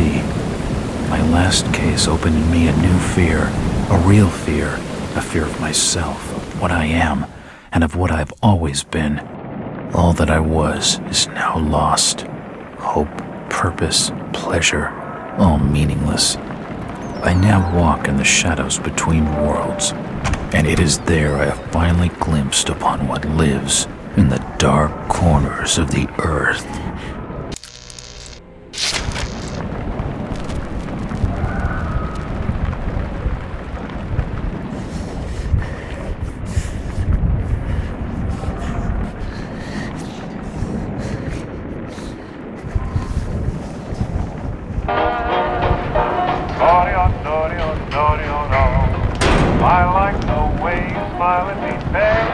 see. My last case opened in me a new fear, a real fear, a fear of myself, of what I am, and of what I've always been. All that I was is now lost. Hope, purpose, pleasure, all meaningless. I now walk in the shadows between worlds, and it is there I have finally glimpsed upon what lives in the dark corners of the earth. I like the way you smile at me, baby.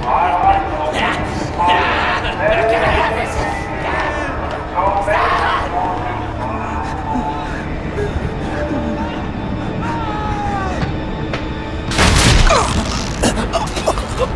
I like the way you smile at me, baby. So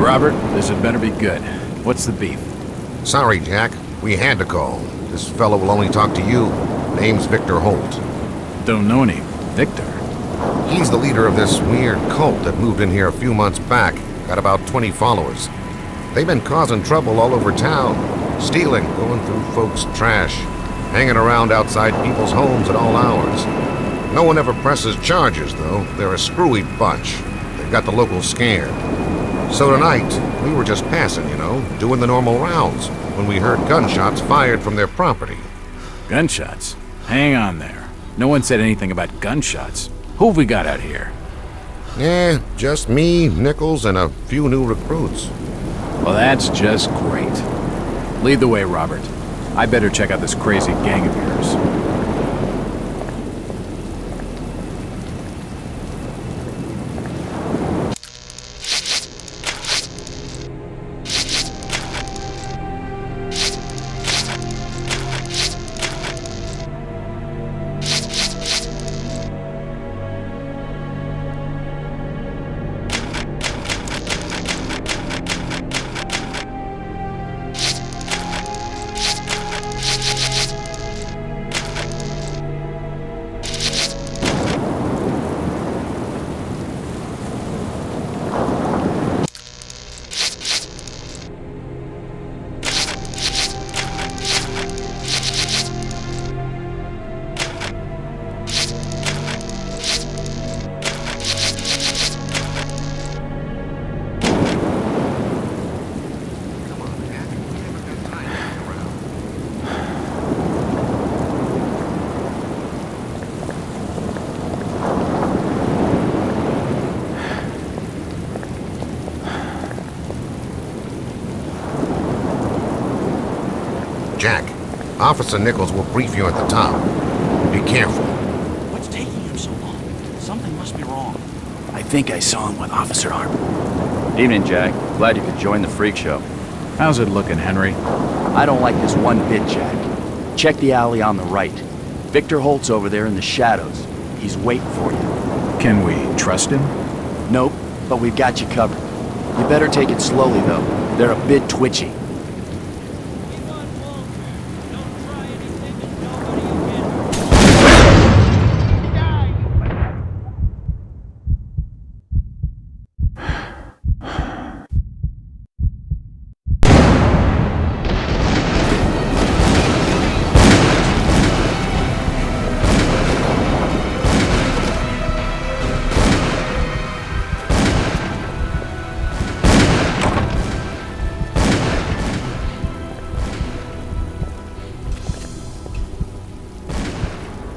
Robert, this had better be good. What's the beef? Sorry, Jack. We had to call. This fellow will only talk to you. Name's Victor Holt. Don't know any Victor. He's the leader of this weird cult that moved in here a few months back. Got about 20 followers. They've been causing trouble all over town. Stealing, going through folks' trash, hanging around outside people's homes at all hours. No one ever presses charges, though. They're a screwy bunch. They've got the locals scared. So tonight, we were just passing, doing the normal rounds, when we heard gunshots fired from their property. Gunshots? Hang on there. No one said anything about gunshots. Who have we got out here? Just me, Nichols, and a few new recruits. Well, that's just great. Lead the way, Robert. I better check out this crazy gang of yours. Jack, Officer Nichols will brief you at the top. Be careful. What's taking him so long? Something must be wrong. I think I saw him with Officer Harper. Evening, Jack. Glad you could join the freak show. How's it looking, Henry? I don't like this one bit, Jack. Check the alley on the right. Victor Holt's over there in the shadows. He's waiting for you. Can we trust him? Nope, but we've got you covered. You better take it slowly, though. They're a bit twitchy.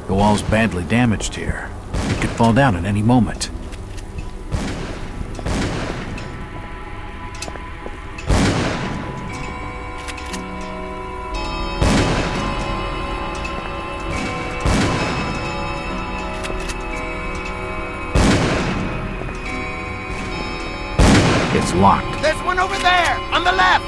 The wall's badly damaged here. It could fall down at any moment. It's locked. There's one over there, on the left!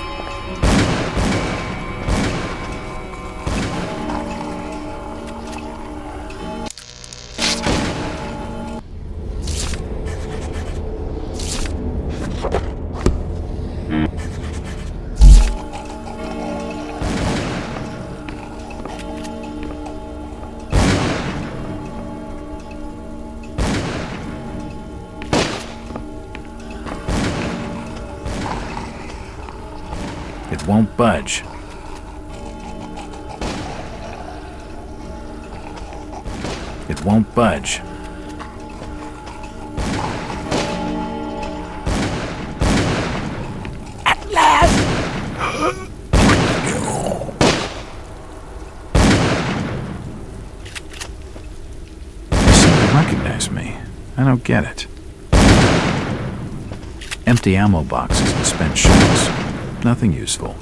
It won't budge. It won't budge. At last! They seem to recognize me. I don't get it. Empty ammo boxes and spent shells. Nothing useful.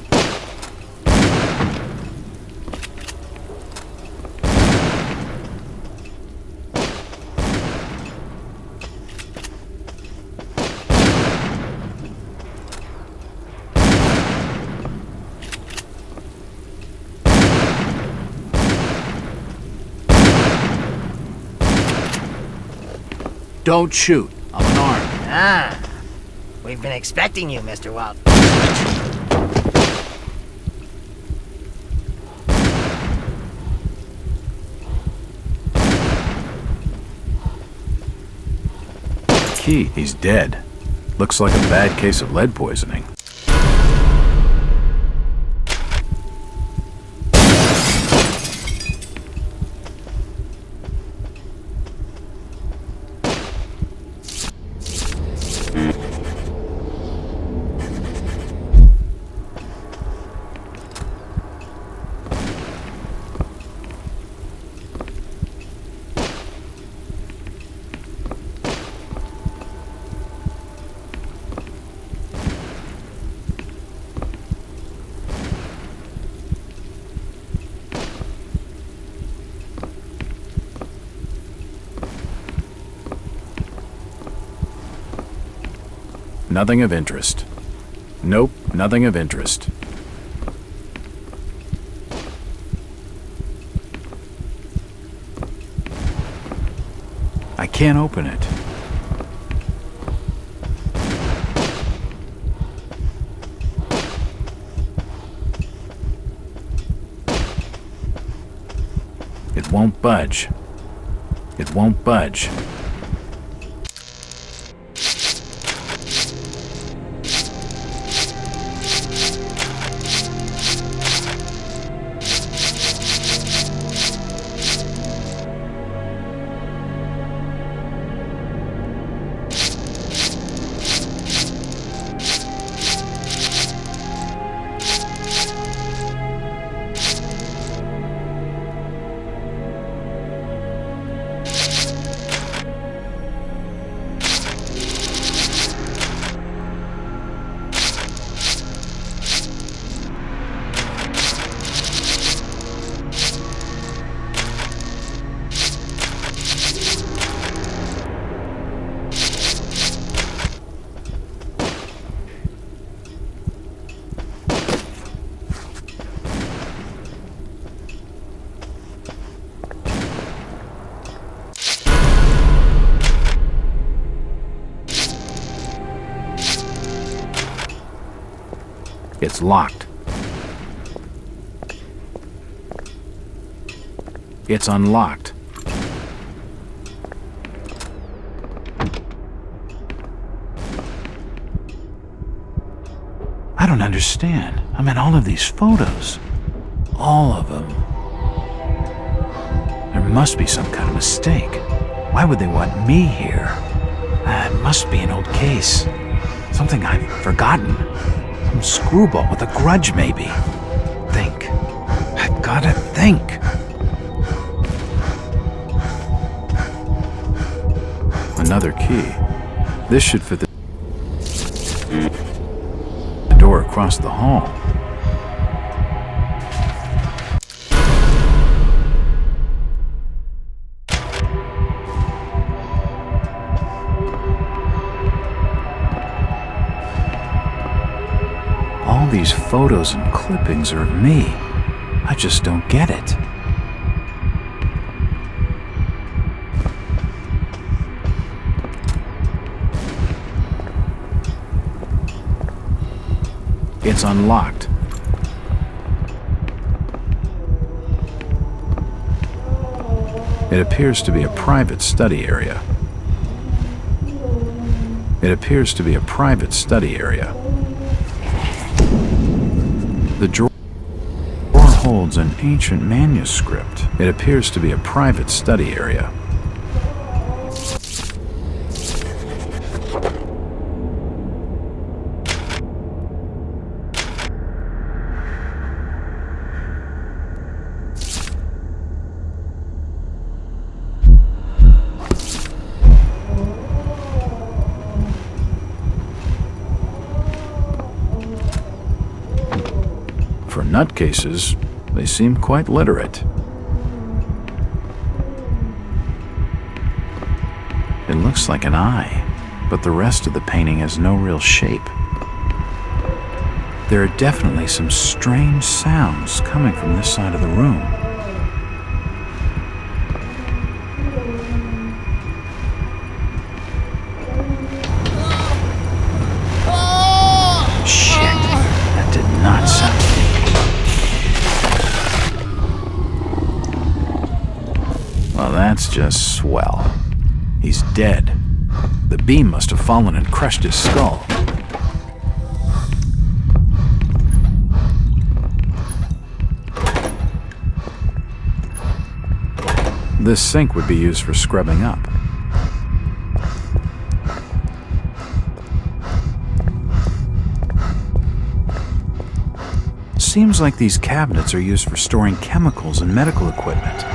Don't shoot. I'm unarmed. Ah, we've been expecting you, Mr. Walt. Key, he's dead. Looks like a bad case of lead poisoning. Nothing of interest. Nope, nothing of interest. I can't open it. It won't budge. It won't budge. It's locked. It's unlocked. I don't understand. I mean, all of these photos. All of them. There must be some kind of mistake. Why would they want me here? It must be an old case. Something I've forgotten. Some screwball with a grudge, maybe. Think. I've gotta think. Another key. This should fit the door across the hall. All these photos and clippings are of me. I just don't get it. It's unlocked. It appears to be a private study area. It appears to be a private study area. The drawer holds an ancient manuscript. It appears to be a private study area. For nutcases, they seem quite literate. It looks like an eye, but the rest of the painting has no real shape. There are definitely some strange sounds coming from this side of the room. Shit, that did not sound good. Well, that's just swell. He's dead. The beam must have fallen and crushed his skull. This sink would be used for scrubbing up. Seems like these cabinets are used for storing chemicals and medical equipment.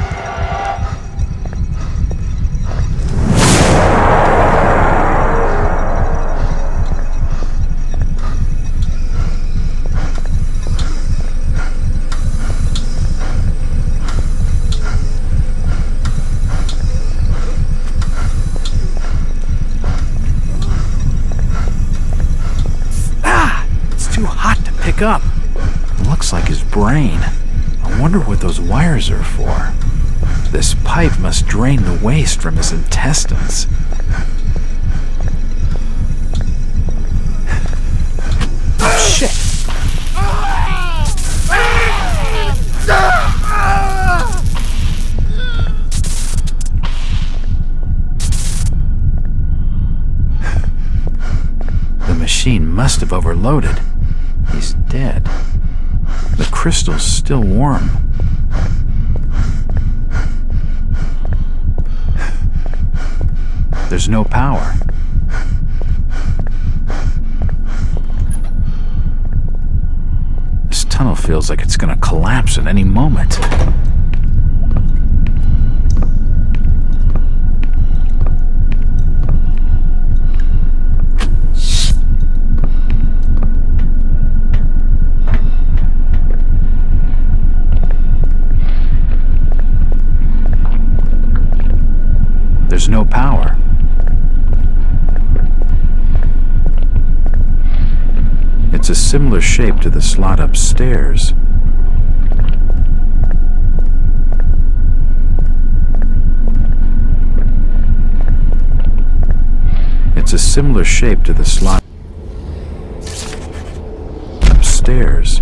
Up. Looks like his brain. I wonder what those wires are for. This pipe must drain the waste from his intestines. Oh, shit! The machine must have overloaded. He's dead. The crystal's still warm. There's no power. This tunnel feels like it's gonna collapse at any moment. There's no power. It's a similar shape to the slot upstairs. It's a similar shape to the slot upstairs. stairs.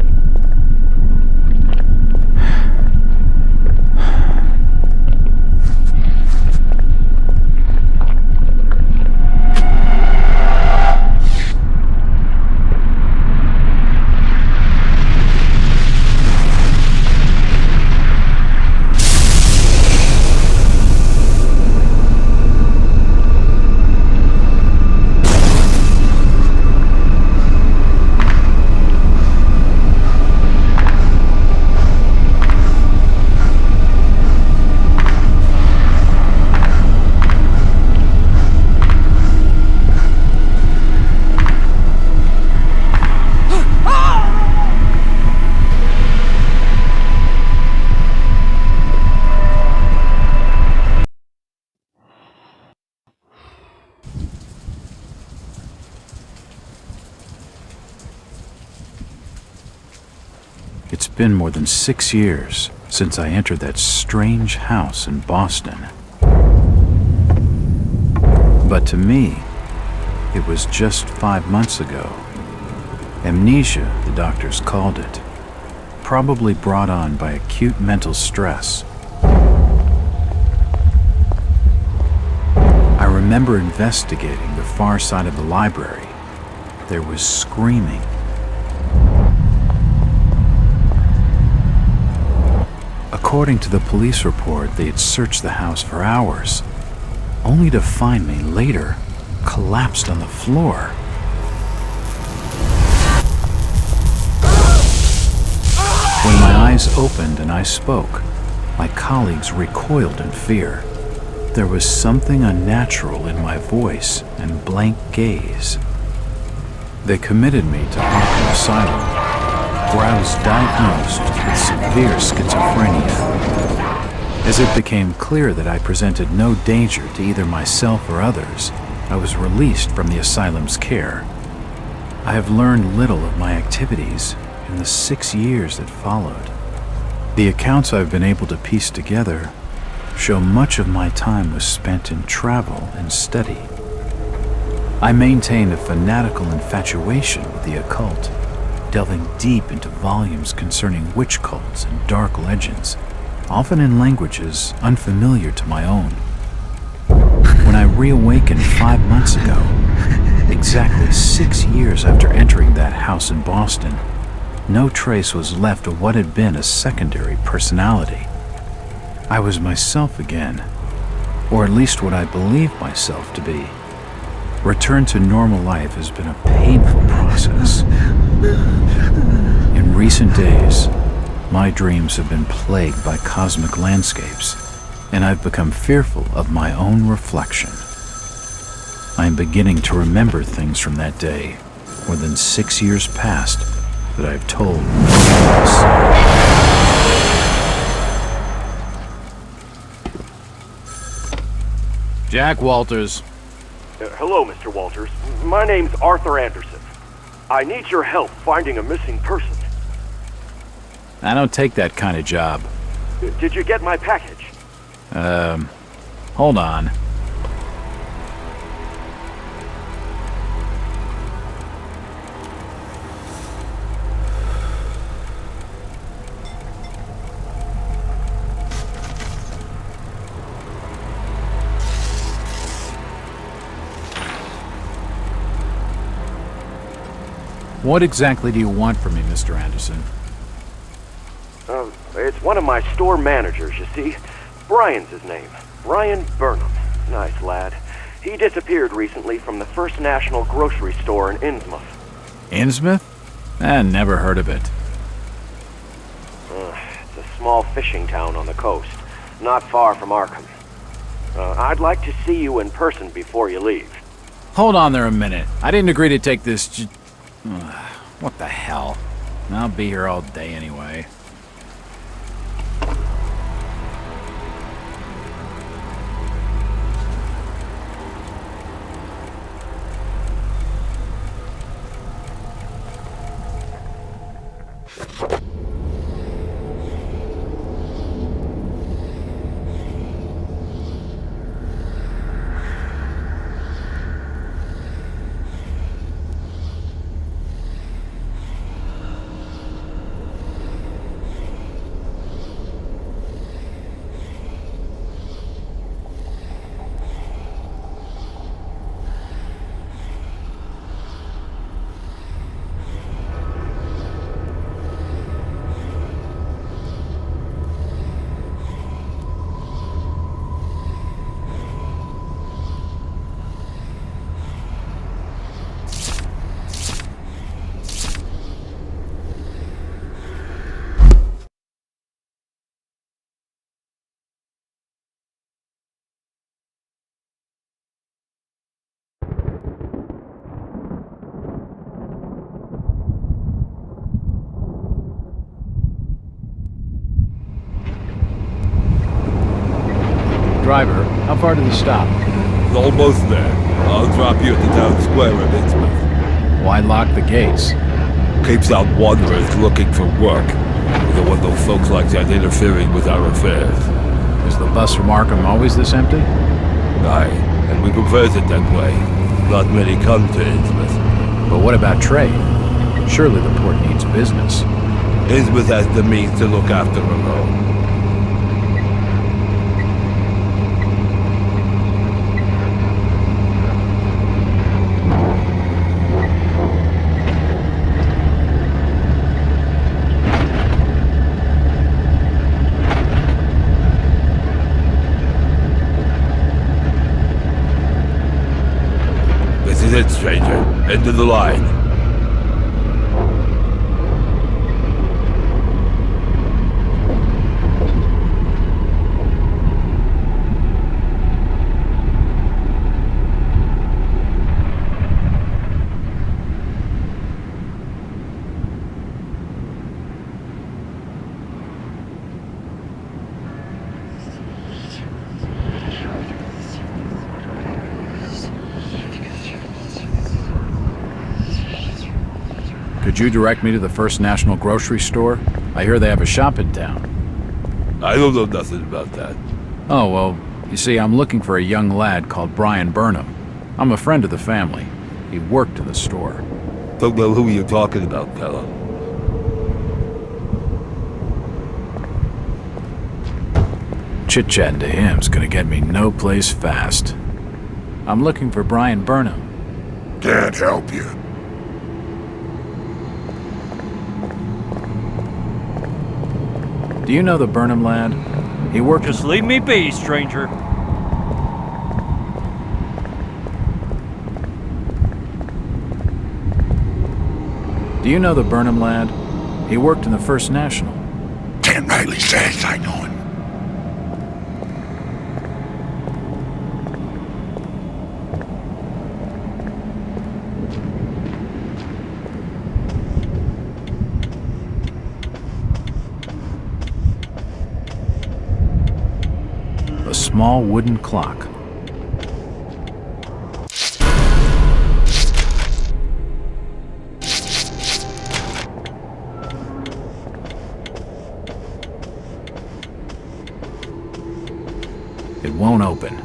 It's been more than 6 years since I entered that strange house in Boston. But to me, it was just 5 months ago. Amnesia, the doctors called it, probably brought on by acute mental stress. I remember investigating the far side of the library. There was screaming. According to the police report, they had searched the house for hours, only to find me later collapsed on the floor. When my eyes opened and I spoke, my colleagues recoiled in fear. There was something unnatural in my voice and blank gaze. They committed me to Arkham Asylum, where I was diagnosed with severe schizophrenia. As it became clear that I presented no danger to either myself or others, I was released from the asylum's care. I have learned little of my activities in the 6 years that followed. The accounts I've been able to piece together show much of my time was spent in travel and study. I maintained a fanatical infatuation with the occult, delving deep into volumes concerning witch cults and dark legends, often in languages unfamiliar to my own. When I reawakened 5 months ago, exactly 6 years after entering that house in Boston, no trace was left of what had been a secondary personality. I was myself again, or at least what I believed myself to be. Return to normal life has been a painful process. In recent days, my dreams have been plagued by cosmic landscapes, and I've become fearful of my own reflection. I am beginning to remember things from that day, more than 6 years past, that I've told no one else. Jack Walters. Hello, Mr. Walters. My name's Arthur Anderson. I need your help finding a missing person. I don't take that kind of job. Did you get my package? Hold on. What exactly do you want from me, Mr. Anderson? It's one of my store managers, you see. Brian's his name. Brian Burnham. Nice lad. He disappeared recently from the First National grocery store in Innsmouth. Innsmouth? Never heard of it. It's a small fishing town on the coast, not far from Arkham. I'd like to see you in person before you leave. Hold on there a minute. I didn't agree to take this what the hell? I'll be here all day anyway. Driver, how far to the stop? It's almost there. I'll drop you at the town square of Innsmouth. Why lock the gates? Keeps out wanderers looking for work. We don't want those folks like that interfering with our affairs. Is the bus from Arkham always this empty? Aye, and we prefers it that way. Not many come to Innsmouth. But what about trade? Surely the port needs business. Innsmouth has the means to look after her own. This is it, stranger. End of the line. Could you direct me to the First National Grocery Store? I hear they have a shop in town. I don't know nothing about that. Oh, well, you see, I'm looking for a young lad called Brian Burnham. I'm a friend of the family. He worked in the store. Don't know who you're talking about, fella. Chit-chatting to him's gonna get me no place fast. I'm looking for Brian Burnham. Can't help you. Do you know the Burnham lad? He worked... Just leave me be, stranger. Do you know the Burnham lad? He worked in the First National. Can't rightly say as I know him. A small wooden clock. It won't open.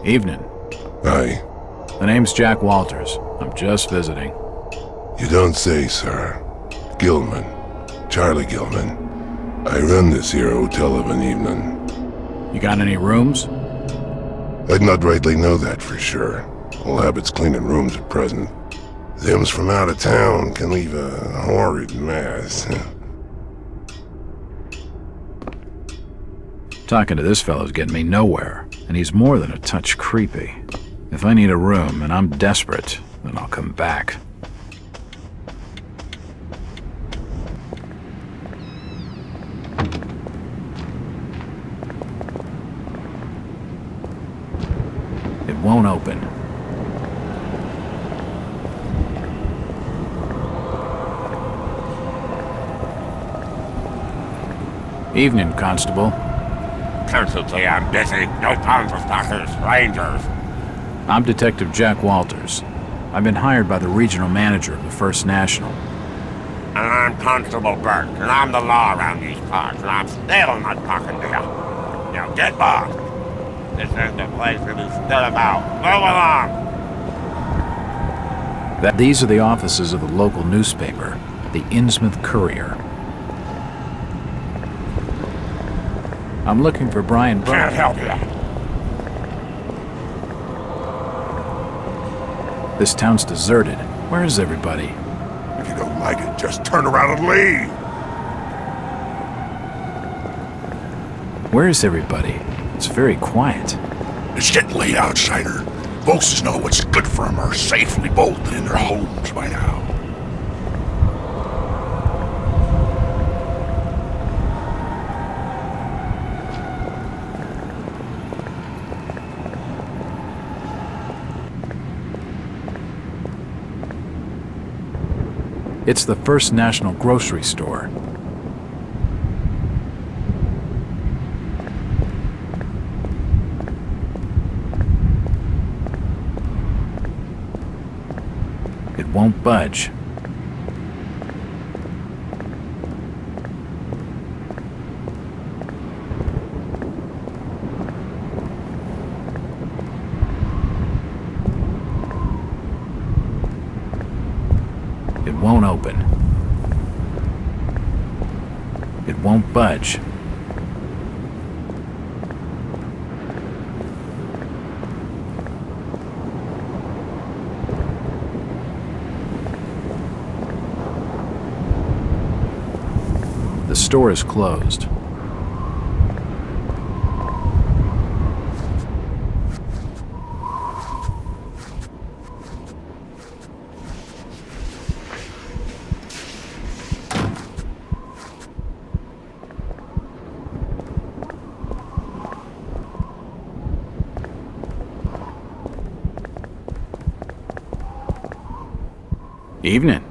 Evening. Aye. The name's Jack Walters. I'm just visiting. You don't say, sir. Gilman. Charlie Gilman. I run this here hotel of an evening. You got any rooms? I'd not rightly know that for sure. All habits cleaning rooms at present. Them's from out of town can leave a horrid mess. Talking to this fellow's getting me nowhere, and he's more than a touch creepy. If I need a room and I'm desperate, then I'll come back. It won't open. Evening, Constable. Constantly, I'm busy. No time for stalkers, strangers. I'm Detective Jack Walters. I've been hired by the regional manager of the First National. And I'm Constable Burke, and I'm the law around these parts, and I'm still not talking to you. Now get lost. This isn't the place to be stood about. Move along! These are the offices of the local newspaper, the Innsmouth Courier. I'm looking for Brian Can't Burnham. help you. This town's deserted. Where is everybody? If you don't like it, just turn around and leave. Where is everybody? It's very quiet. It's getting late, outsider. Folks know what's good for them are safely bolted in their homes by now. It's the First National grocery store. It won't budge. It won't open. It won't budge. The store is closed. Evening.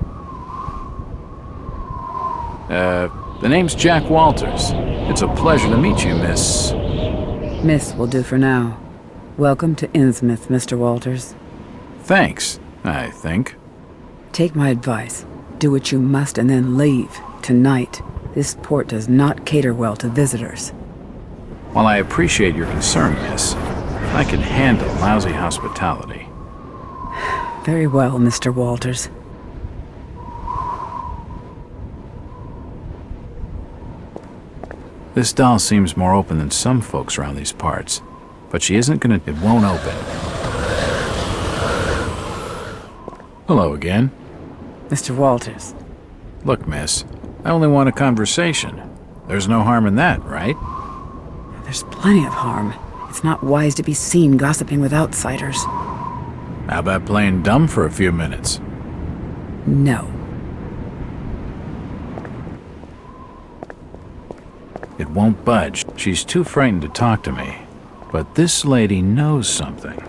The name's Jack Walters. It's a pleasure to meet you, Miss... Miss will do for now. Welcome to Innsmouth, Mr. Walters. Thanks, I think. Take my advice. Do what you must and then leave. Tonight. This port does not cater well to visitors. While I appreciate your concern, Miss, I can handle lousy hospitality. Very well, Mr. Walters. This doll seems more open than some folks around these parts, but she isn't gonna... It won't open. Hello again. Mr. Walters. Look, miss, I only want a conversation. There's no harm in that, right? There's plenty of harm. It's not wise to be seen gossiping with outsiders. How about playing dumb for a few minutes? No. It won't budge. She's too frightened to talk to me. But this lady knows something.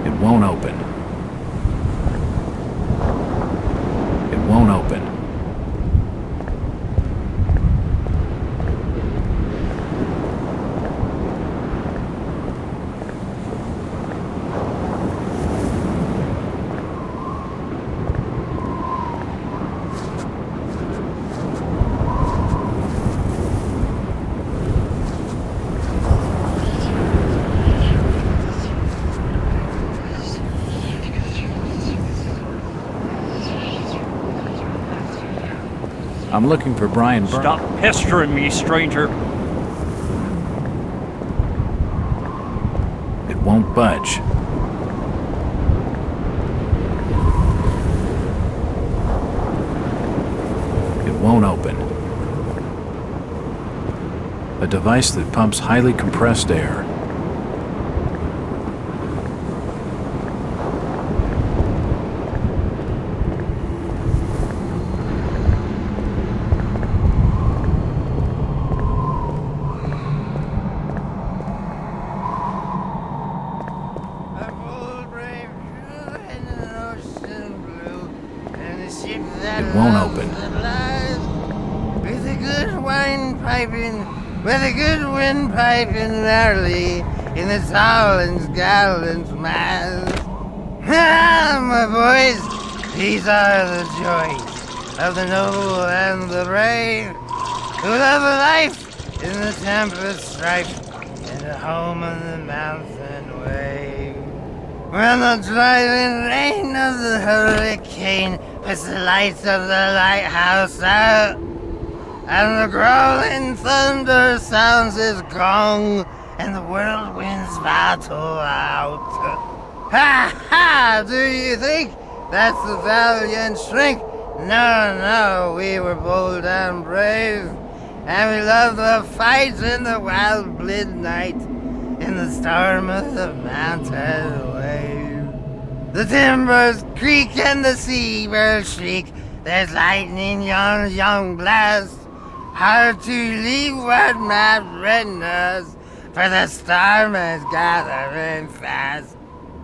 It won't open. It won't open. I'm looking for Brian Burnham. Stop pestering me, stranger. It won't budge. It won't open. A device that pumps highly compressed air. It won't open. With a good wine piping with a good windpipe and early in the towelings, gallants, mass. Ah, my boys, these are the joys of the noble and the brave, who love a life in the tempest strife, in the home of the mountain wave. When the driving rain of the hurricane puts the lights of the lighthouse out, and the growling thunder sounds its gong, and the whirlwinds battle out. Ha ha! Do you think that's the valiant shrink? No, no, we were bold and brave, and we loved the fight in the wild midnight, in the storm of the mountain wave. The timbers creak and the seabirds shriek, there's lightning yon young blast. Hard to leave what map retinas, for the storm is gathering fast.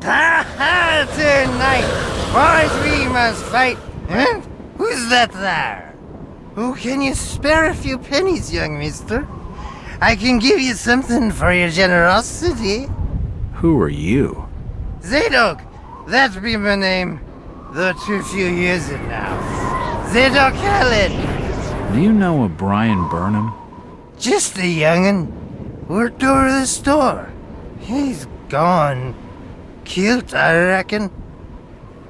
Ha ha! Tonight, boys, we must fight. And who's that there? Oh, can you spare a few pennies, young mister? I can give you something for your generosity. Who are you? Zadok, that be my name, though too few years it now. Zadok Khaled. Do you know a Brian Burnham? Just a young'un. Worked over the store. He's gone. Killed, I reckon.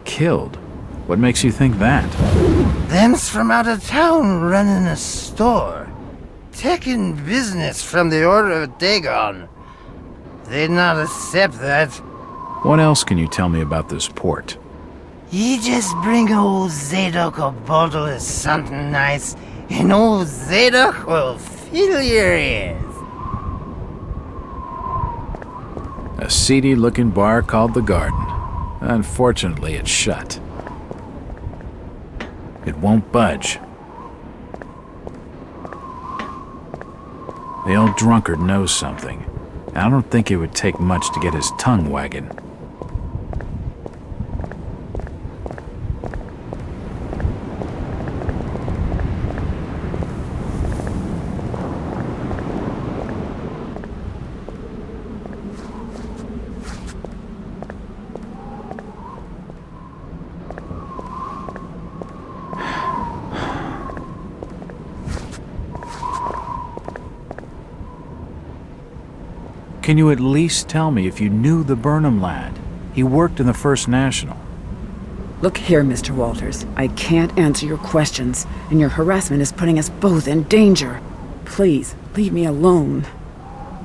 Killed? What makes you think that? Them's from out of town running a store. Taking business from the Order of Dagon. They'd not accept that. What else can you tell me about this port? You just bring old Zadok a bottle of something nice, and old Zadok will fill your ears. A seedy-looking bar called The Garden. Unfortunately, it's shut. It won't budge. The old drunkard knows something. I don't think it would take much to get his tongue wagging. Can you at least tell me if you knew the Burnham lad? He worked in the First National. Look here, Mr. Walters. I can't answer your questions, and your harassment is putting us both in danger. Please, leave me alone.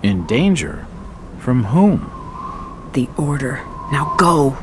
In danger? From whom? The Order. Now go.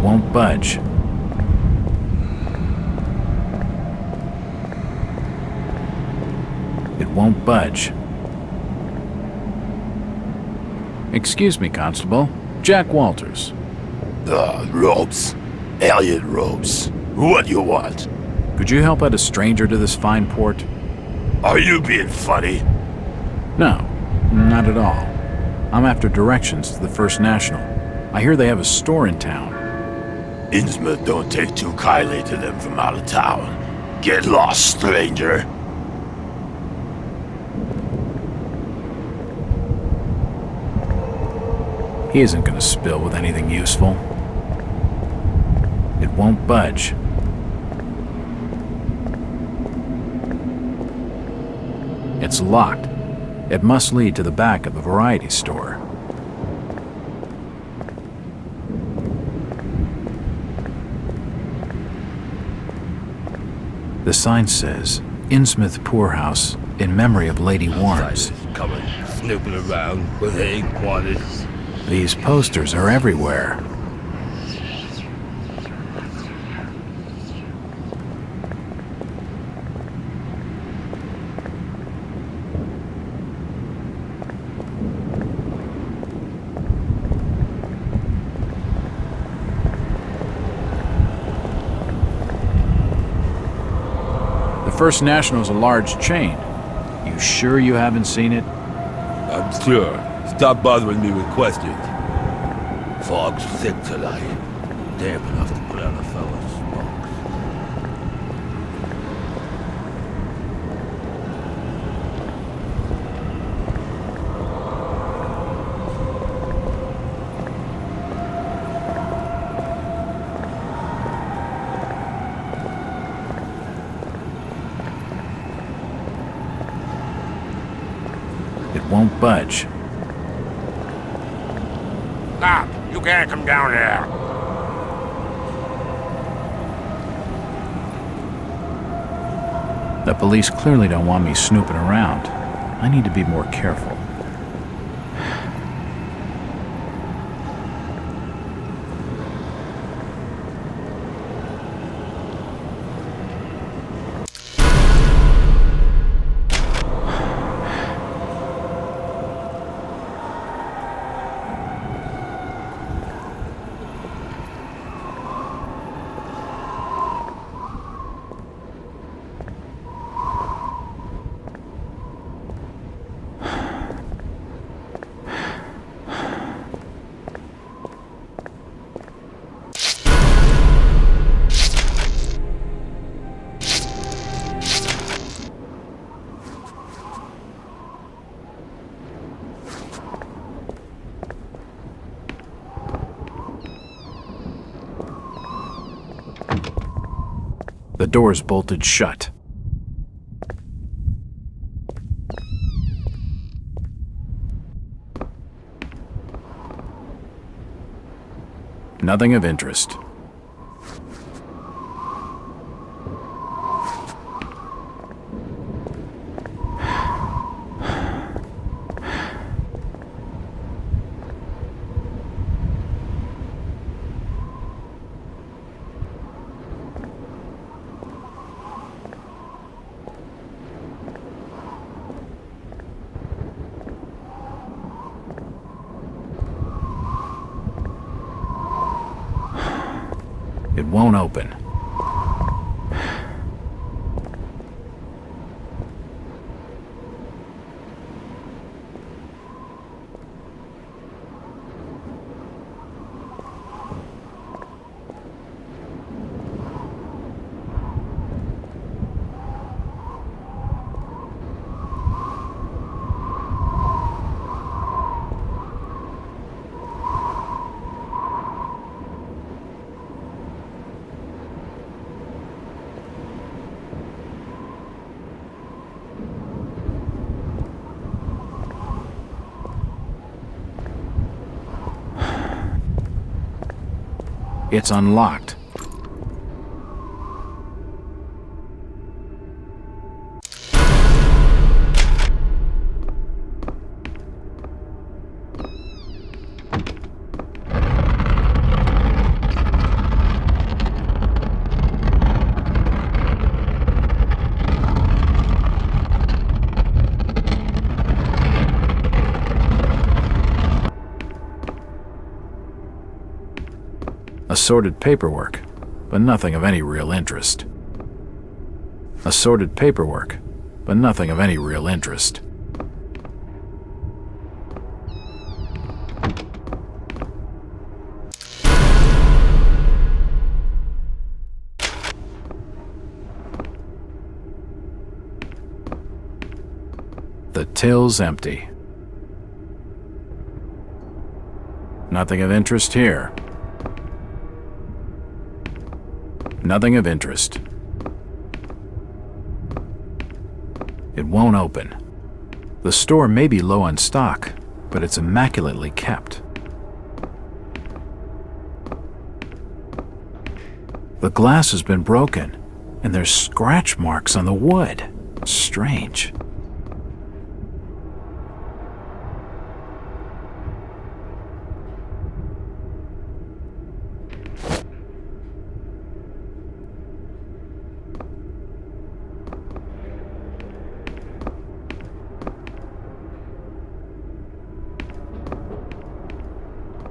Won't budge. It won't budge. Excuse me, Constable. Jack Walters. Robes. Alien robes. What do you want? Could you help out a stranger to this fine port? Are you being funny? No, not at all. I'm after directions to the First National. I hear they have a store in town. Innsmouth don't take too kindly to them from out of town. Get lost, stranger. He isn't gonna spill with anything useful. It won't budge. It's locked. It must lead to the back of the variety store. The sign says, Innsmouth Poorhouse, in memory of Lady Worms. Outsiders coming, snooping around where they ain't wanted. These posters are everywhere. First National's a large chain. You sure you haven't seen it? I'm sure. Stop bothering me with questions. Fog's thick tonight. Damp enough to put out a fella's smokes. It won't budge. Stop! You can't come down here! The police clearly don't want me snooping around. I need to be more careful. The door's bolted shut. Nothing of interest. It won't open. It's unlocked. Assorted paperwork, but nothing of any real interest. Assorted paperwork, but nothing of any real interest. The till's empty. Nothing of interest here. Nothing of interest. It won't open. The store may be low on stock, but it's immaculately kept. The glass has been broken, and there's scratch marks on the wood. Strange.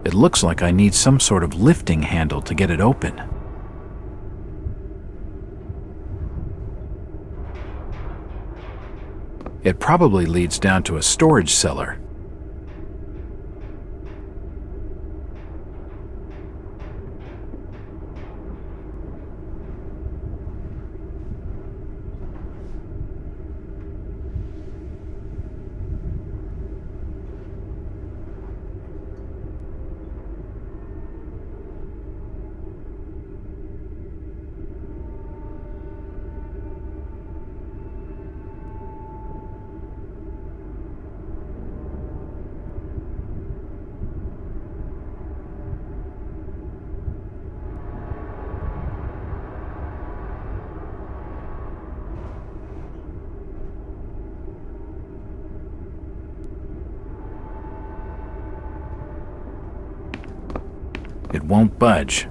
It looks like I need some sort of lifting handle to get it open. It probably leads down to a storage cellar. It won't budge.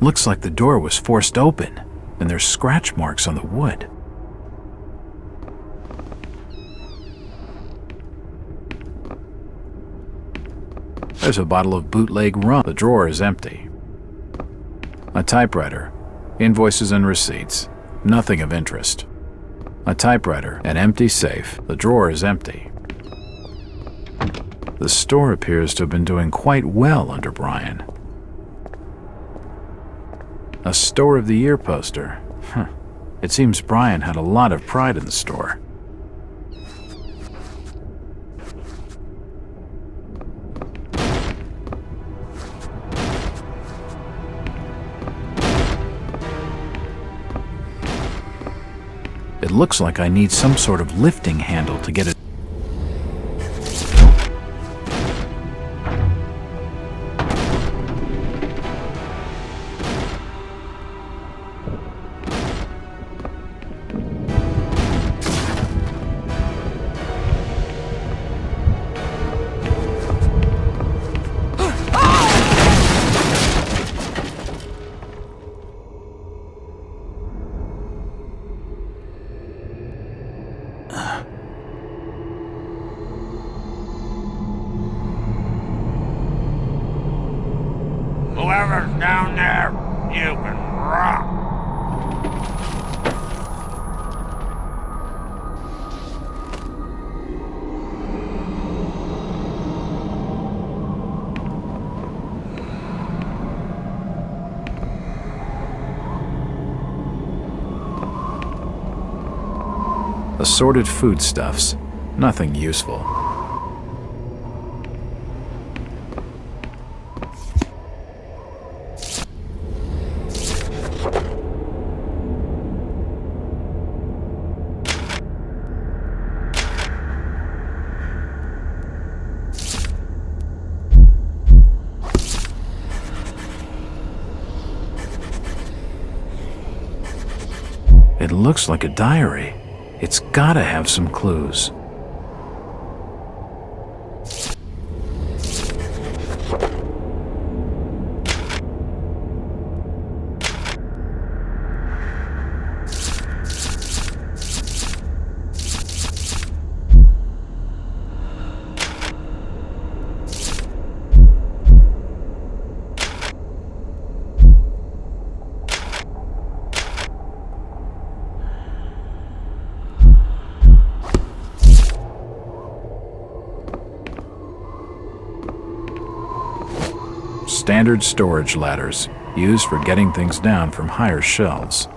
Looks like the door was forced open, and there's scratch marks on the wood. There's a bottle of bootleg rum. The drawer is empty. A typewriter, invoices and receipts, nothing of interest. A typewriter, an empty safe. The drawer is empty. The store appears to have been doing quite well under Brian. A Store of the Year poster. It seems Brian had a lot of pride in the store. It looks like I need some sort of lifting handle to get it. Whoever's down there, you can rock. Assorted foodstuffs, nothing useful. It looks like a diary. It's gotta have some clues. Standard storage ladders, used for getting things down from higher shelves.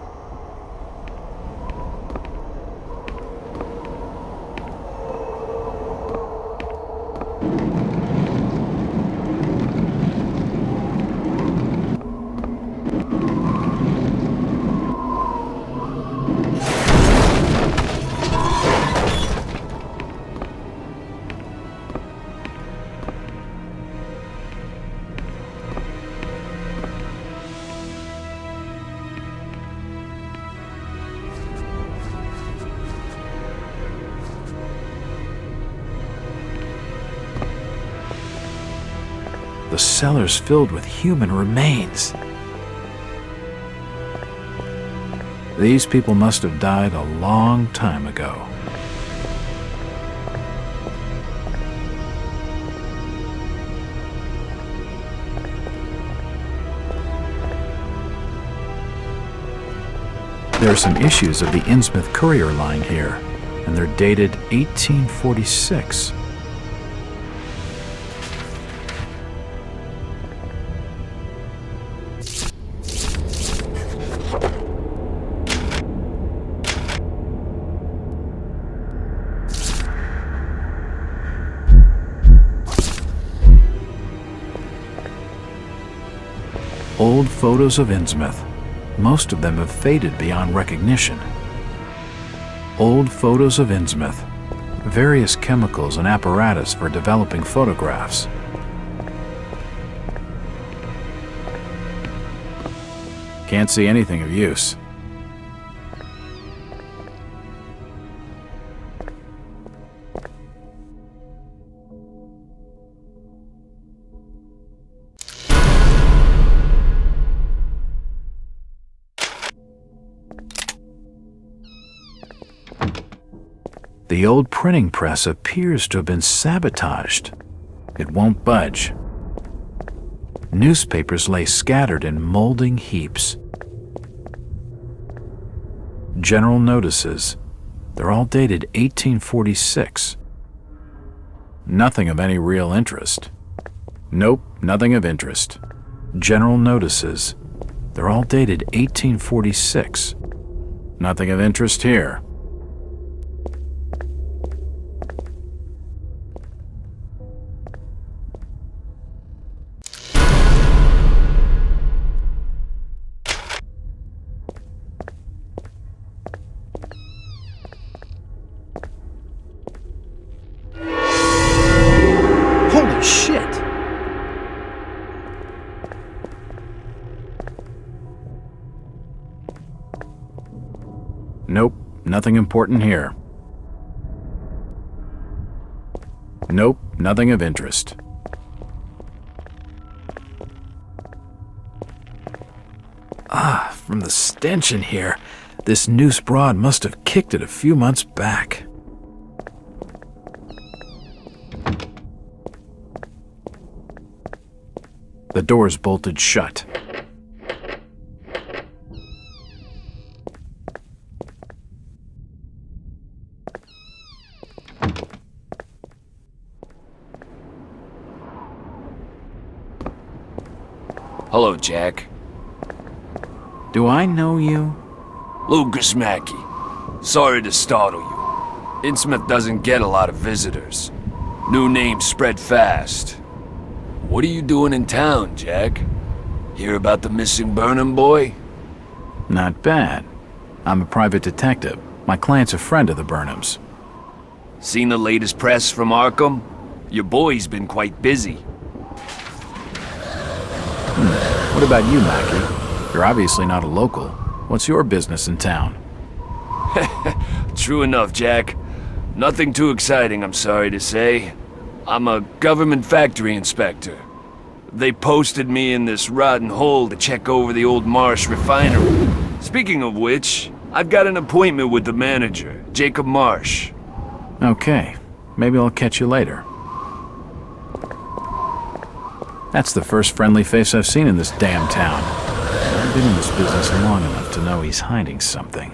cellars filled with human remains. These people must have died a long time ago. There are some issues of the Innsmouth Courier line here, and they're dated 1846. Old photos of Innsmouth. Most of them have faded beyond recognition. Old photos of Innsmouth. Various chemicals and apparatus for developing photographs. Can't see anything of use. The old printing press appears to have been sabotaged. It won't budge. Newspapers lay scattered in molding heaps. General notices. They're all dated 1846. Nothing of any real interest. Nope, nothing of interest. General notices. They're all dated 1846. Nothing of interest here. Holy shit! Nope, nothing important here. Nope, nothing of interest. From the stench in here, this noose broad must have kicked it a few months back. The door's bolted shut. Hello, Jack. Do I know you? Lucas Mackey. Sorry to startle you. Innsmouth doesn't get a lot of visitors. New names spread fast. What are you doing in town, Jack? Hear about the missing Burnham boy? Not bad. I'm a private detective. My client's a friend of the Burnhams. Seen the latest press from Arkham? Your boy's been quite busy. What about you, Mackie? You're obviously not a local. What's your business in town? True enough, Jack. Nothing too exciting, I'm sorry to say. I'm a government factory inspector. They posted me in this rotten hole to check over the old Marsh refinery. Speaking of which, I've got an appointment with the manager, Jacob Marsh. Okay, maybe I'll catch you later. That's the first friendly face I've seen in this damn town. I've been in this business long enough to know he's hiding something.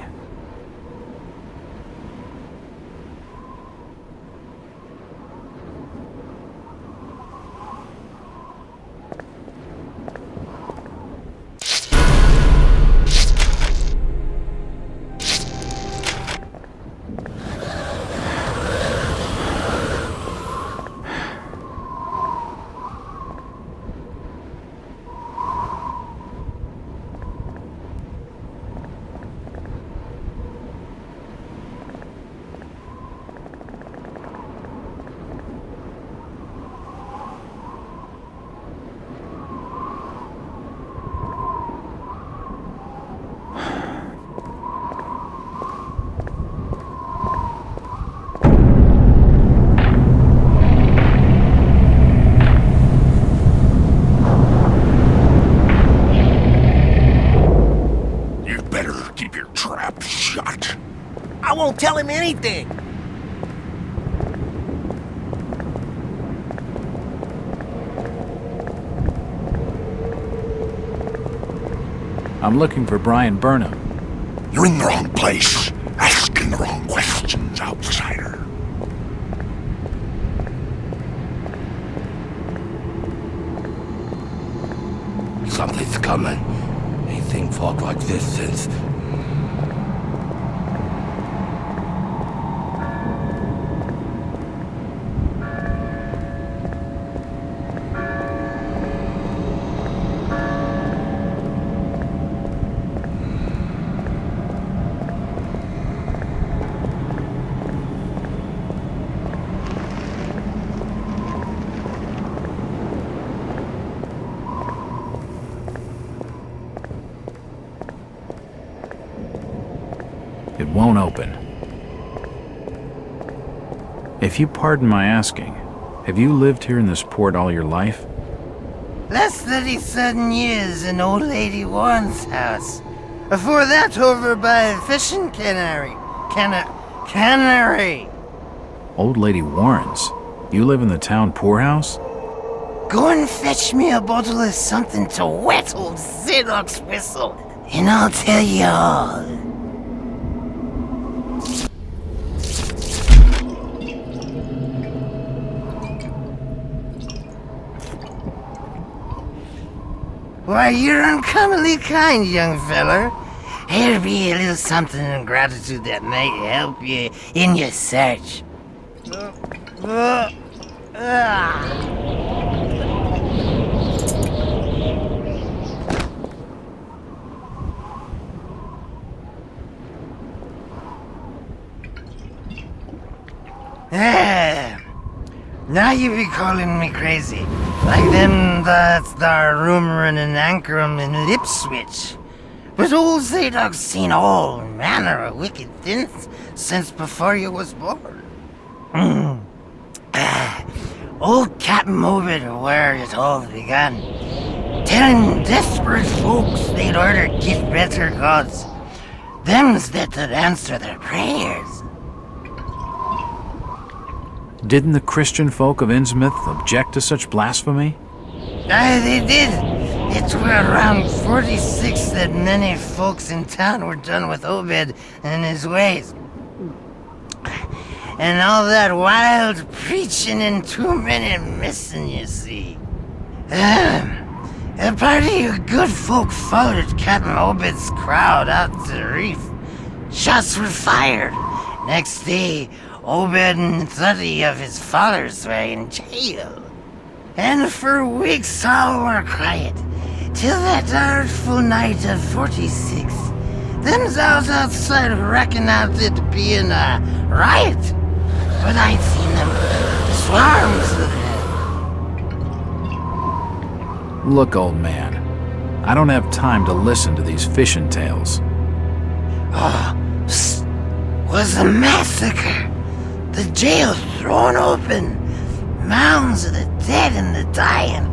won't tell him anything. I'm looking for Brian Burnham. You're in the wrong place. Asking the wrong questions, outsider. Something's coming. Ain't seen fog like this since... It won't open. If you pardon my asking, have you lived here in this port all your life? Less 37 years in Old Lady Warren's house. Before that, over by fishing cannery. Cannery. Old Lady Warren's? You live in the town poorhouse? Go and fetch me a bottle of something to wet old Zadok's whistle, and I'll tell you all. Why, you're uncommonly kind, young feller. Here be a little something in gratitude that might help you in your search. Now you be calling me crazy. Like them that's there rumoring in Ankrum and Ipswich. But old Zadok's seen all manner of wicked things since before you was born. Old Captain Obed where it all began. Telling desperate folks they'd order get better gods. Them's that would answer their prayers. Didn't the Christian folk of Innsmouth object to such blasphemy? Aye, they did. It were around 46 that many folks in town were done with Obed and his ways. And all that wild preaching and too many missing, you see. A party of good folk followed Captain Obed's crowd out to the reef. Shots were fired. Next day, Obed and 30 of his followers were in jail. And for weeks all were quiet, till that artful night of 46. Them's out outside reckon out it being a riot. But I'd seen them swarms of them. Look, old man, I don't have time to listen to these fishing tales. Oh, was a massacre. The jail thrown open. Mounds of the dead and the dying.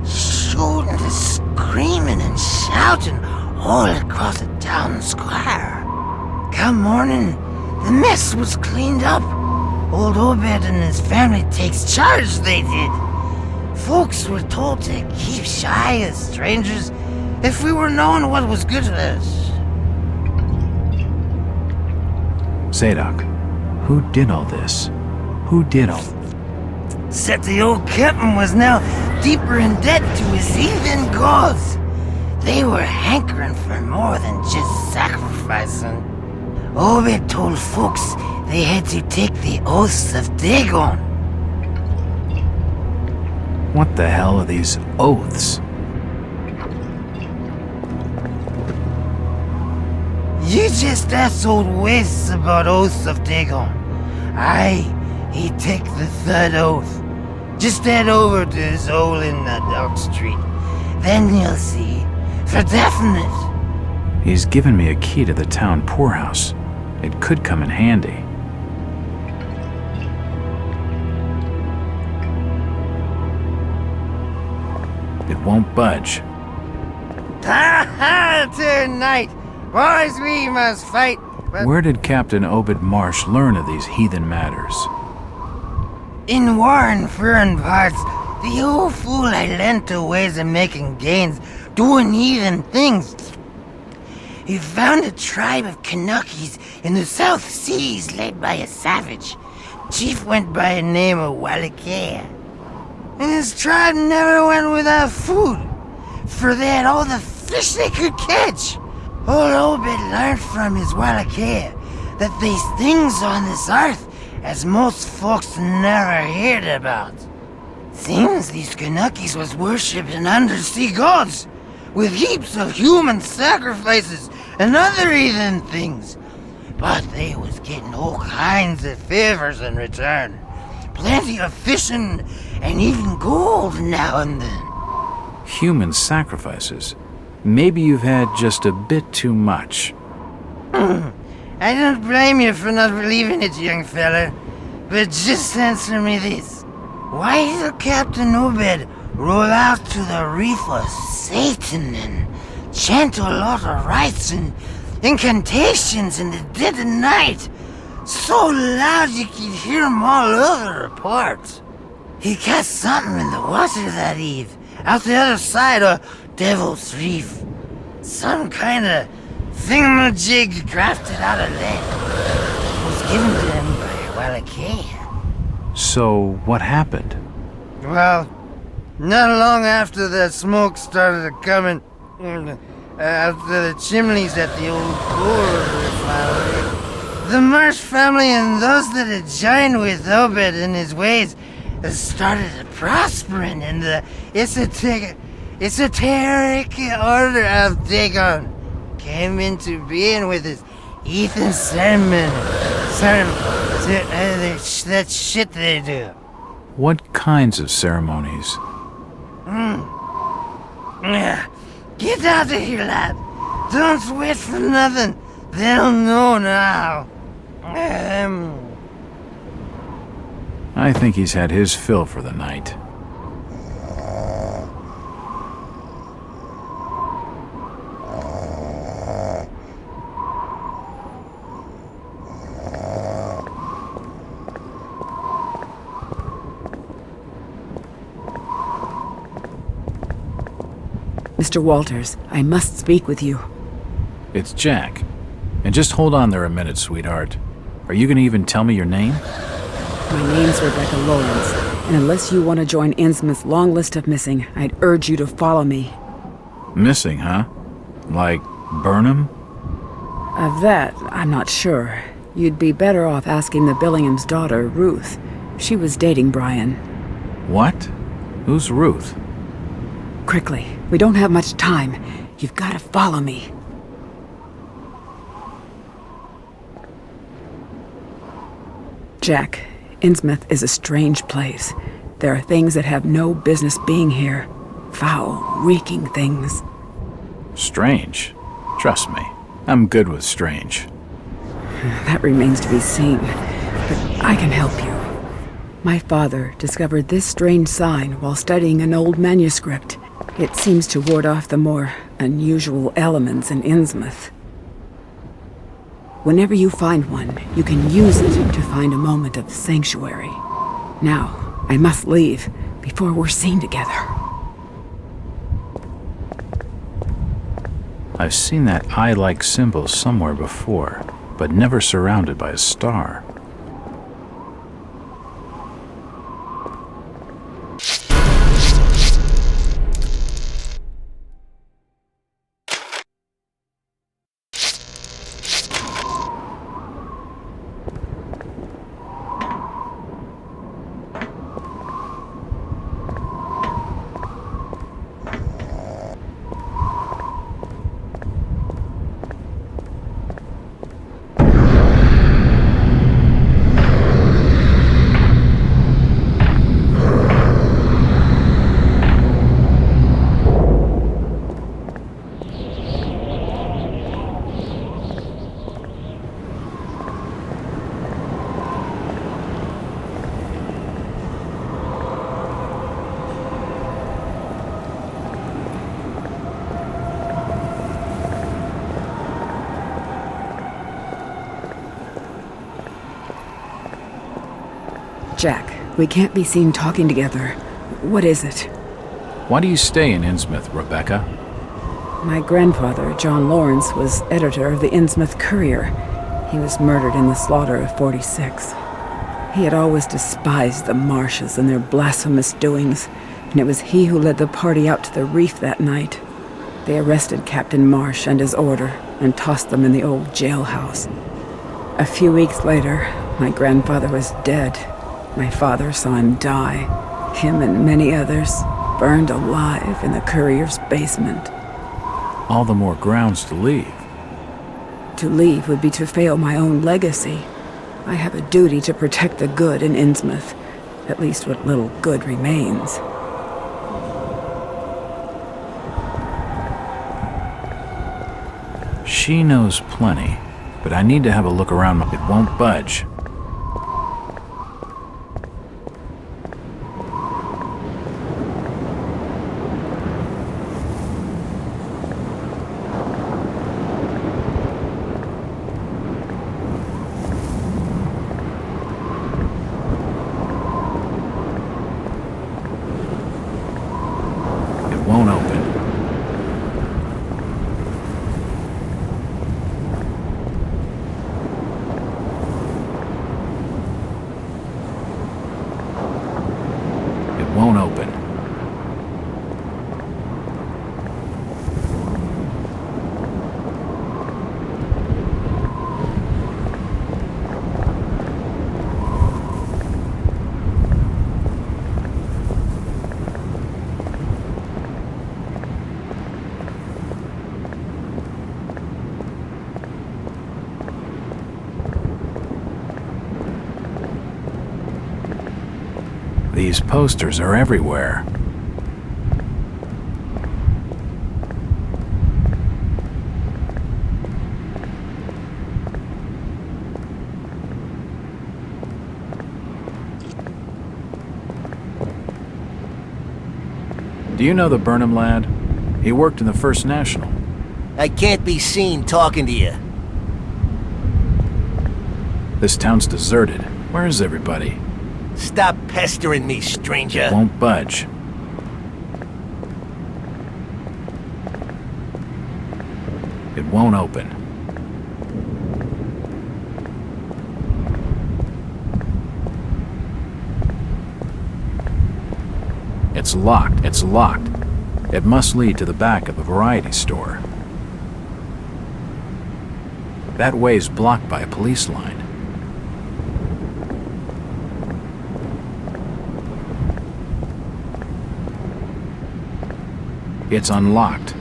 Shooting and screaming and shouting all across the town square. Come morning, the mess was cleaned up. Old Obed and his family takes charge, they did. Folks were told to keep shy as strangers if we were knowing what was good for us. Zadok, who did all this? Who did all... Except the old captain was now deeper in debt to his heathen gods. They were hankering for more than just sacrificing. Obed told folks they had to take the oaths of Dagon. What the hell are these oaths? You just asked old Wes about oaths of Dagon. Aye, he take the third oath. Just head over to his hole in the Dark Street. Then you'll see. For definite. He's given me a key to the town poorhouse. It could come in handy. It won't budge. Ha ha! Tonight, boys, we must fight Where did Captain Obed Marsh learn of these heathen matters? In war and foreign parts, the old fool I learned to ways of making gains, doing heathen things. He found a tribe of Kanakis in the South Seas led by a savage. Chief went by a name of Wallachia. And his tribe never went without food, for they had all the fish they could catch. Old Obed learned from his Wallachia that these things on this earth as most folks never heard about. Seems these Kanakis was worshipping undersea gods, with heaps of human sacrifices and other heathen things. But they was getting all kinds of favors in return. Plenty of fishing and even gold now and then. Human sacrifices? Maybe you've had just a bit too much. I don't blame you for not believing it, young fella. But just answer me this. Why did Captain Obed roll out to the reef of Satan and chant a lot of rites and incantations in the dead of night? So loud you could hear 'em all over the port. He cast something in the water that eve, out the other side of Devil's Reef. Some kind of thingamajig crafted out of lead. It was given to him by Wallachia. So, what happened? Well, not long after that smoke started coming out of the chimneys at the old gold refinery, the Marsh family and those that had joined with Obed in his ways started prospering in the esoteric order of Dagon. Came into being with his heathen sermon. That shit they do. What kinds of ceremonies? Get out of here, lad. Don't wait for nothing. They'll know now. I think he's had his fill for the night. Mr. Walters, I must speak with you. It's Jack. And just hold on there a minute, sweetheart. Are you gonna even tell me your name? My name's Rebecca Lawrence, and unless you want to join Innsmouth's long list of missing, I'd urge you to follow me. Missing, huh? Like Burnham? Of that, I'm not sure. You'd be better off asking the Billingham's daughter, Ruth. She was dating Brian. What? Who's Ruth? Quickly, we don't have much time. You've got to follow me. Jack, Innsmouth is a strange place. There are things that have no business being here. Foul, reeking things. Strange? Trust me, I'm good with strange. That remains to be seen, but I can help you. My father discovered this strange sign while studying an old manuscript. It seems to ward off the more unusual elements in Innsmouth. Whenever you find one, you can use it to find a moment of sanctuary. Now, I must leave before we're seen together. I've seen that eye-like symbol somewhere before, but never surrounded by a star. Jack, we can't be seen talking together. What is it? Why do you stay in Innsmouth, Rebecca? My grandfather, John Lawrence, was editor of the Innsmouth Courier. He was murdered in the slaughter of 46. He had always despised the Marshes and their blasphemous doings, and it was he who led the party out to the reef that night. They arrested Captain Marsh and his order and tossed them in the old jailhouse. A few weeks later, my grandfather was dead. My father saw him die. Him and many others burned alive in the Courier's basement. All the more grounds to leave. To leave would be to fail my own legacy. I have a duty to protect the good in Innsmouth, at least what little good remains. She knows plenty, but I need to have a look around. It won't budge. It won't open. Won't open. These posters are everywhere. Do you know the Burnham lad? He worked in the First National. I can't be seen talking to you. This town's deserted. Where is everybody? Stop pestering me, stranger. It won't budge. It won't open. It's locked. It's locked. It must lead to the back of a variety store. That way's blocked by a police line. It's unlocked.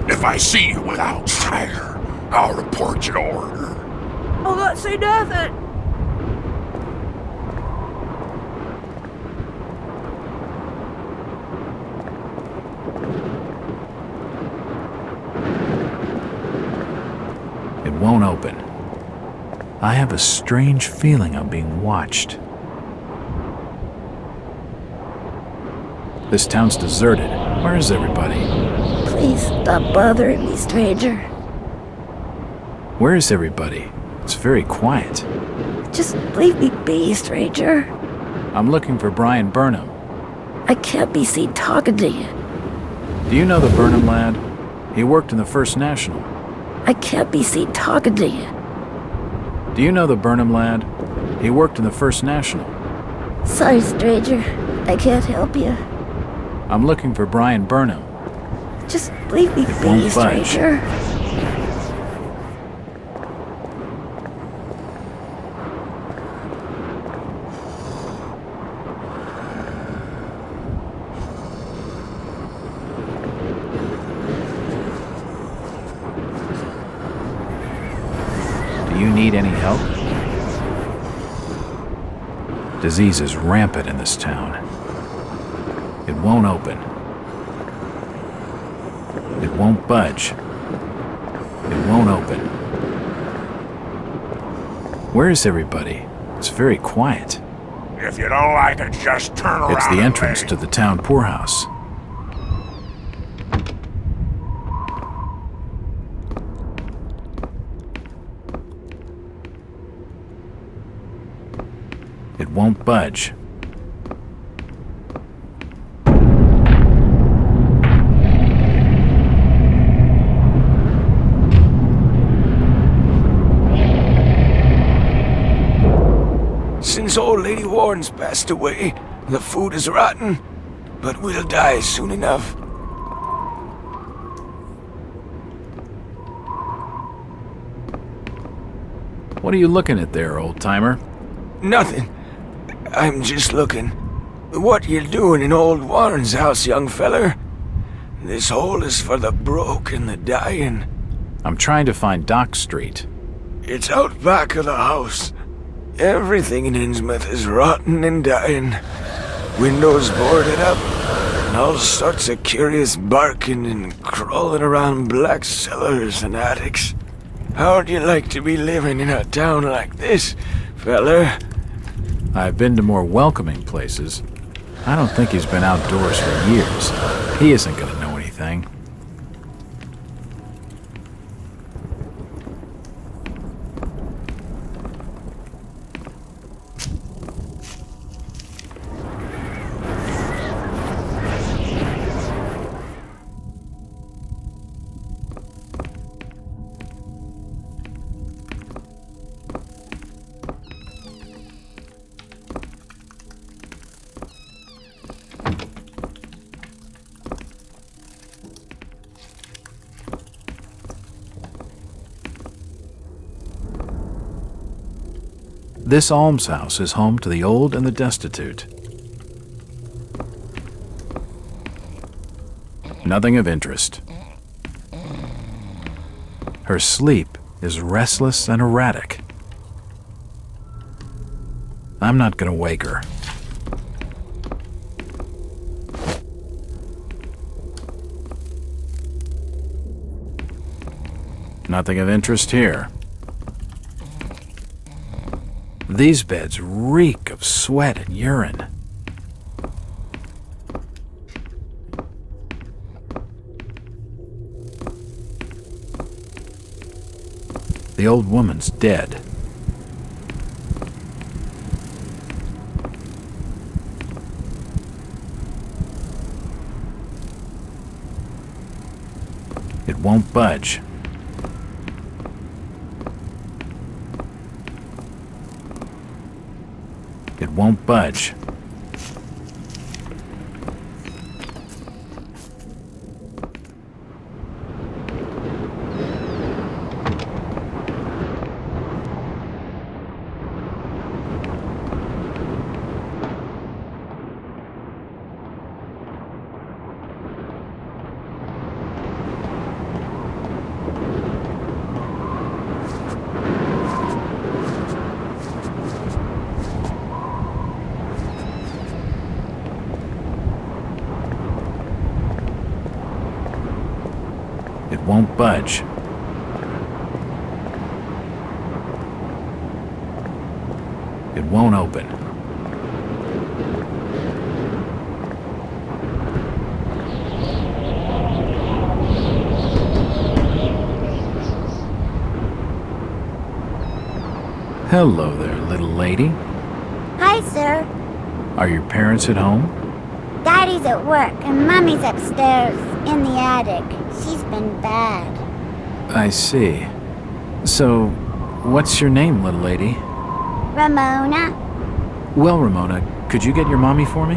If I see you without fire, I'll report you to order. I'll not say nothing. It won't open. I have a strange feeling I'm being watched. This town's deserted. Where is everybody? Please stop bothering me, stranger. Where is everybody? It's very quiet. Just leave me be, stranger. I'm looking for Brian Burnham. I can't be seen talking to you. Do you know the Burnham lad? He worked in the First National. I can't be seen talking to you. Do you know the Burnham lad? He worked in the First National. Sorry, stranger. I can't help you. I'm looking for Brian Burnham. Just leave me It be, won't budge. stranger. Do you need any help? Disease is rampant in this town. It won't open. It won't budge. It won't open. Where is everybody? It's very quiet. If you don't like it, just turn around. It's the and entrance leave. to the town poorhouse. It won't budge. Since old Lady Warren's passed away, the food is rotten, but we'll die soon enough. What are you looking at there, old-timer? Nothing. I'm just looking. What you doing in old Warren's house, young feller? This hole is for the broke and the dying. I'm trying to find Dock Street. It's out back of the house. Everything in Innsmouth is rotten and dying. Windows boarded up, and all sorts of curious barking and crawling around black cellars and attics. How'd you like to be living in a town like this, feller? I've been to more welcoming places. I don't think he's been outdoors for years. He isn't gonna know anything. This almshouse is home to the old and the destitute. Nothing of interest. Her sleep is restless and erratic. I'm not gonna wake her. Nothing of interest here. These beds reek of sweat and urine. The old woman's dead. It won't budge. It won't budge. It won't budge. It won't open. Hello there, little lady. Hi, sir. Are your parents at home? Daddy's at work and Mommy's upstairs in the attic. She's been bad. I see. So, what's your name, little lady? Ramona? Well, Ramona, could you get your mommy for me?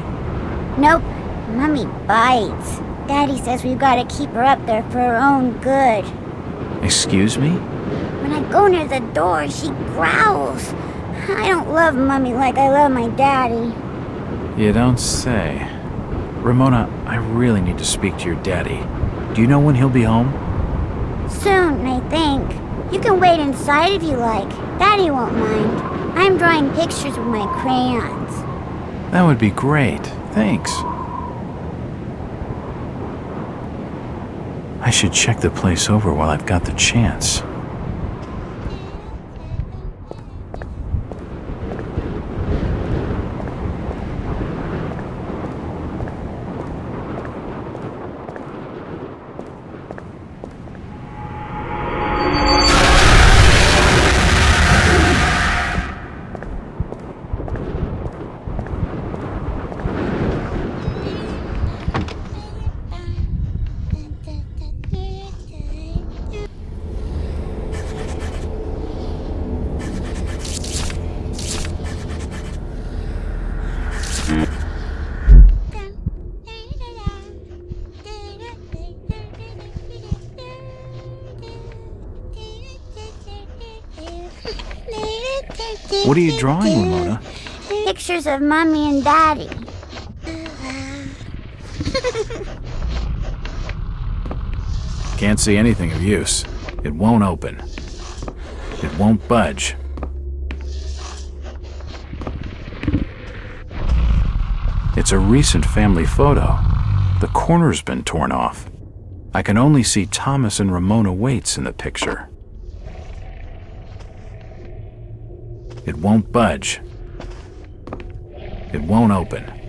Nope. Mommy bites. Daddy says we've got to keep her up there for her own good. Excuse me? When I go near the door, she growls. I don't love Mommy like I love my daddy. You don't say. Ramona, I really need to speak to your daddy. Do you know when he'll be home? Soon, I think. You can wait inside if you like. Daddy won't mind. I'm drawing pictures with my crayons. That would be great. Thanks. I should check the place over while I've got the chance. What are you drawing, Ramona? Pictures of Mommy and Daddy. Can't see anything of use. It won't open. It won't budge. It's a recent family photo. The corner's been torn off. I can only see Thomas and Ramona Waits in the picture. It won't budge. It won't open.